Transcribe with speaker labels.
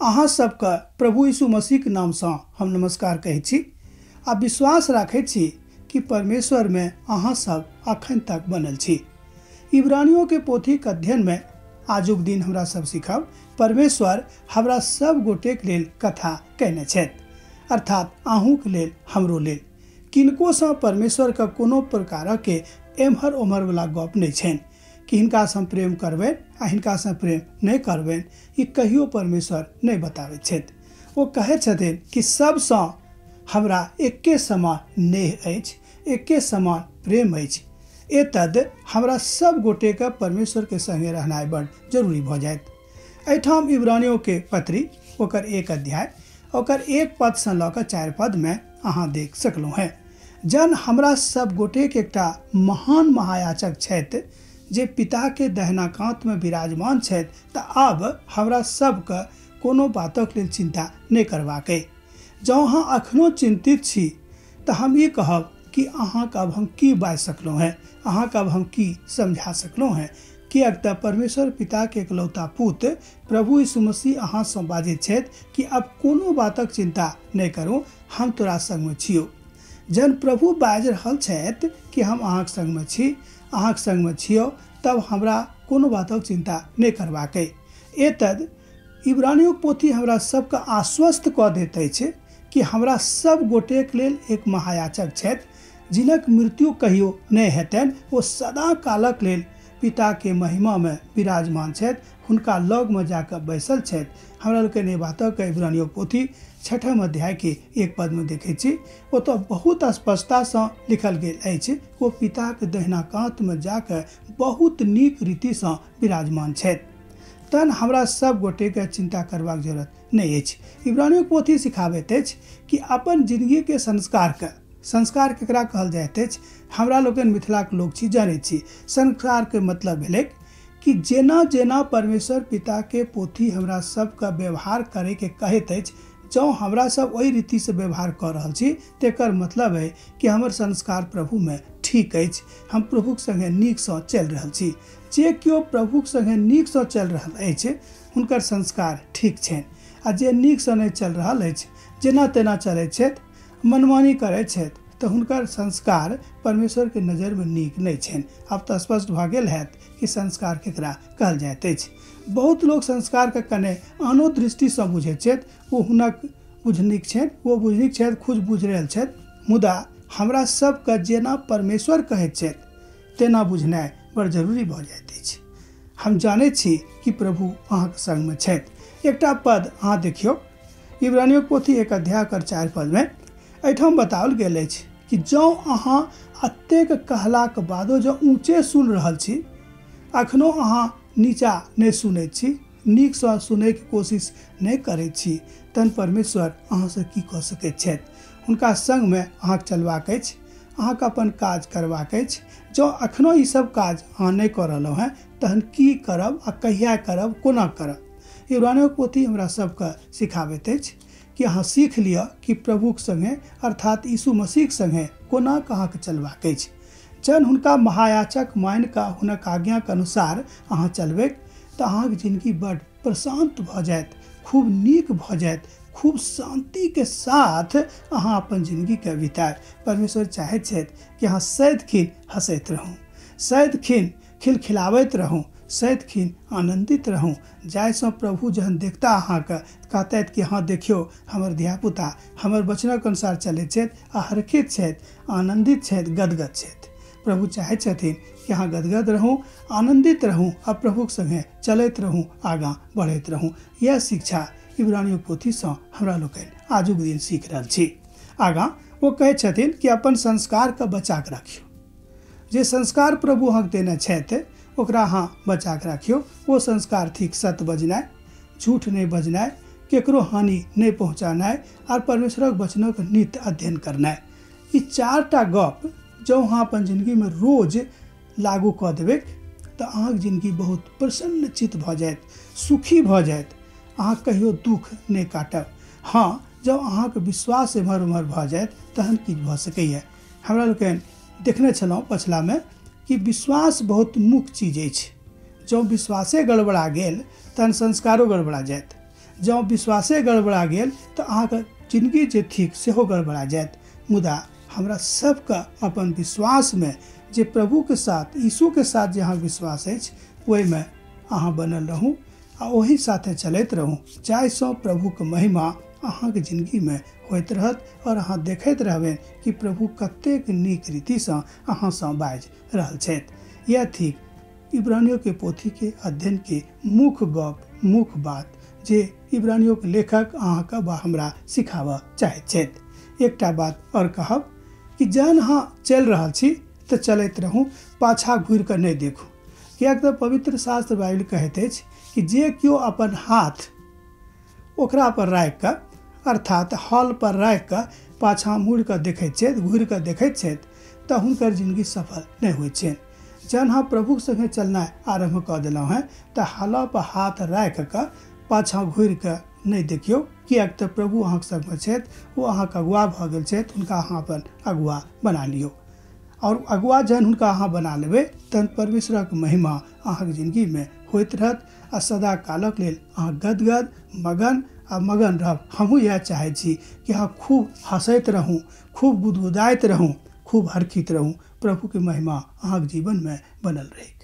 Speaker 1: अहाँ सबके प्रभु यीशु मसीह के नाम से हम नमस्कार कहै छी आ विश्वास राखै छी कि परमेश्वर में अहाँ सब अखन तक बनल छी। इब्रानियों के पोथी के अध्ययन में आजुक दिन हमरा सब सीखब परमेश्वर हमरा सब गोटे के लेल कथा कहने छथि, अर्थात अहूँ के लेल हमरो लेल। किनको से परमेश्वर का कोनो प्रकार के एम्हर ओम्हर वाला गप नहीं छनि कि हिनका से प्रेम करबेन आ हिनका से प्रेम नहीं करबेन, ई कहियो परमेश्वर नहीं बताबै छथि। वो कहै छथिन कि सबसँ हमरा एके समान नेह अछि, एके समान प्रेम अछि। एतद हमरा सब गोटे के परमेश्वर के संगे रहनाइ बड़ जरूरी भ जायत। एठाम इब्रानियों के पत्री ओकर 1 अध्याय ओकर 1 पद से ल क 4 पद में अहाँ देख सकलहुँ हैं। जन हमरा सब गोटे के एकटा महान महायाचक छथि जे पिता के दहिना कांत में विराजमान छथि, त आब हमरा सबके कोनो बातक लेल चिंता नहीं करबाक अइ। जँ अहाँ अखनो चिंतित छी त हम ई कहब कि अहाँके अब हम की बाजि सकलहुँ हैं, अहाँके अब हम की समझा सकलहुँ हैं। किएक त परमेश्वर पिता के एकलौता पुत्र प्रभु यीशु मसीह अहाँ से बाजैत छथि कि अब कोनो बातक चिंता नहीं करू, हम तोरा संग में छियौ। जन प्रभु बाजि रहल छथि कि हम अहाँके संग में छी, अहाँके संग में छियौ, तब हमरा कोनो बातक चिंता नहीं करबाक अइ। एतद इब्रानियों पोथी हमरा सबके आश्वस्त कऽ दैत अछि कि हमरा सब गोटे के लेल एक महायाचक छथि जिनक मृत्यु कहियो नहीं हेतनि। वो सदा कालक लेल पिता के महिमा में विराजमान छथि, हुनका लग में जाकर बैसल छथि। हमरा लोकनि एहि बातक इब्रानियों पोथी 6 अध्याय के 1 पद में देखै छी, ओ तो बहुत स्पष्टता से लिखल गेल अछि। वो पिता के दहिना कांत में जाकर बहुत नीक रीति से विराजमान छथि। तहन हमरा सब गोटे के चिंता करबाक जरूरत नहीं अछि। इब्रानियों पोथी सिखाबैत अछि कि अपन जिंदगी के संस्कार केकरा कहल जाइत अछि। हमरा लोकनि मिथिला के लोग छी, जानै छी संस्कार के मतलब भेलै कि जेना जेना परमेश्वर पिता के पोथी हमरा सबके व्यवहार करे के कहैत अछि, जँ हमरा सब ओहि रीति से व्यवहार कर रहल छी तेकर मतलब है कि हमर संस्कार प्रभु में ठीक अछि, हम प्रभु के संगे नीक से चल रहल छी। जे केओ प्रभु के संगे नीक से चल रहल अछि हुनकर संस्कार ठीक छनि, आ जे नीक से नहीं चल रहल अछि, जेना तेना चलैत छथि, मनमानी करैत छथि, तो हुनकर संस्कार परमेश्वर के नजर में नीक नहीं छनि। आब तो स्पष्ट भ गेल हैत कि संस्कार केकरा कहल जाइत अछि। बहुत लोग संस्कार के कने आनो दृष्टि से बुझैत छथि, वो हुनक बुझनिक छथि, वो बुझनिक छथि, खुद बुझ रहल छथि। मुदा हमरा सबके जेना परमेश्वर कहैत छथि तेना बुझनाइ बड़ जरूरी भ जाइत अछि। हम जानै छी कि प्रभु अहाँके संग में छथि। एकटा पद अहाँ देखियौ, इब्रानियों पोथी 1 अध्याय 4 पद में एठाम बताओल गेल अछि कि जँ अहाँ एतेक कहलाक बादो जँ ऊँचे सुन रहल छी, अखनो अहाँ नीचा नहीं सुनैत छी, नीक से सुनै के कोशिश नहीं करैत छी, तहन परमेश्वर अहाँ से की कऽ सकैत छथि। हुनका संग में अहाँके चलबाक अछि, अहाँके अपन काज करबाक अछि। जँ अखनो ई सब काज अहाँ नहीं कऽ रहलहुँ हैं, तहन की करब आ कहिया करब, कोना करब। इब्रानियों पोथी हमरा सबके सिखाबैत अछि कि अहाँ सीख लिअ कि प्रभु के संगे अर्थात यीशु मसीह के संगे कोना अहाँके चलबाक अछि। जन हुनका महायाचक मान कऽ हुनक आज्ञा के अनुसार अहाँ चलबै तऽ अहाँके जिंदगी बड़ प्रशांत भ जायत, खूब नीक भ जायत, खूब शांति के साथ अहाँ अपन जिंदगी के बितायब। परमेश्वर चाहैत छथि कि अहाँ सदिखन हंसैत रहू, सदिखन खिलखिलाबैत रहू, सदिखन आनंदित रहू, जाहिसँ प्रभु जहन देखता अहाँके कहतथि कि हाँ देखियौ हमर धियापुता हमर वचनक अनुसार चलैत छथि आ हरखित छथि, आनंदित छथि, गदगद छथि। प्रभु चाहैत छथिन कि अहाँ गदगद रहू, आनंदित रहू आ प्रभुक संगे चलैत रहू, आगाँ बढ़ैत रहू। यह शिक्षा इब्रानियों पोथी से हमरा लोकनि आजुक दिन सीख रहल छी। आगाँ वो कहै छथिन कि अपन संस्कार के बचा के राखियौ। जे संस्कार प्रभु अहाँके देने छथि ओकरा अहाँ बचा के राखियौ। वो संस्कार थिक सत्य बजनाइ, झूठ नहीं बजनाइ, केकरो हानि नहीं पहुँचानाइ और परमेश्वरक वचनक नित्य अध्ययन करनाइ। ई 4टा गप जँ अहाँ अपन जिंदगी में रोज लागू कऽ देबै तऽ अहाँके जिंदगी बहुत प्रसन्न चित्त भ जायत, सुखी भ जायत, अहाँ कहियो दुख नहीं काटब। हाँ, जब अहाँके विश्वास एम्हर उम्हर भ जायत तहन की भ सकैए। हमरा लोकनि देखने छलहुँ पछिला में कि विश्वास बहुत मुख्य चीज अछि। जँ विश्वासे गड़बड़ा गेल तहन संस्कारो गड़बड़ा जायत। जँ विश्वासे गड़बड़ा गेल तऽ अहाँके जिंदगी जे थिक सेहो गड़बड़ा जायत। मुदा हमरा सबके अपन विश्वास में जे प्रभु के साथ यीशु के साथ जे अहाँ विश्वास अछि ओहिमे अहाँ बनल रहू आ ओही साथे चलैत रहू, जाहिसँ प्रभु के महिमा अहाँके जिंदगी में होइत रहत और अहाँ देखैत रहबै कि प्रभु कतेक नीक रीतिसँ अहाँसँ बाजि रहल छथि। यह थिक इब्रानियों के पोथी के अध्ययन के मुख्य गप, मुख्य बात जे इब्रानियों के लेखक अहाँके बा हमरा सिखाबऽ चाहैत छथि। एकटा बात और कहब कि जहन अहाँ चलि रहल छी तऽ चलैत रहू, पाछा घुरि कऽ नहि देखू। किएक तऽ पवित्र शास्त्र बाइबल कहैत अछि कि जे केओ अपन हाथ ओकरा पर राखि कऽ, अर्थात हल पर राखि कऽ पाछाँ मुड़ि कऽ देखैत छथि, घुरि कऽ देखैत छथि तऽ हुनकर जिंदगी सफल नहि होइत छनि। जहन अहाँ प्रभुक संगे चलनाइ आरम्भ कऽ देलहुँ हैं तऽ हला पर हाथ राखि कऽ पाछाँ घुरि कऽ नहीं देखियो, किएक तऽ प्रभु अहाँके संगमे छथि, वो अहाँके अगुआ भऽ गेल छथि, हुनका अहाँ अपन अगुआ बना लियौ। और अगुआ जहन हुनका अहाँ बना लेबै तहन परमेश्वरक महिमा अहाँके जिंदगीमे होइत रहत आ सदा कालक लेल अहाँ गदगद मगन रहब। हमहूँ इएह चाहै छी कि अहाँ खूब हंसैत रहूँ, खूब गुदगुदाइत रहूँ, खूब हरखित रहूँ, प्रभु के महिमा अहाँके जीवन में बनल रहे।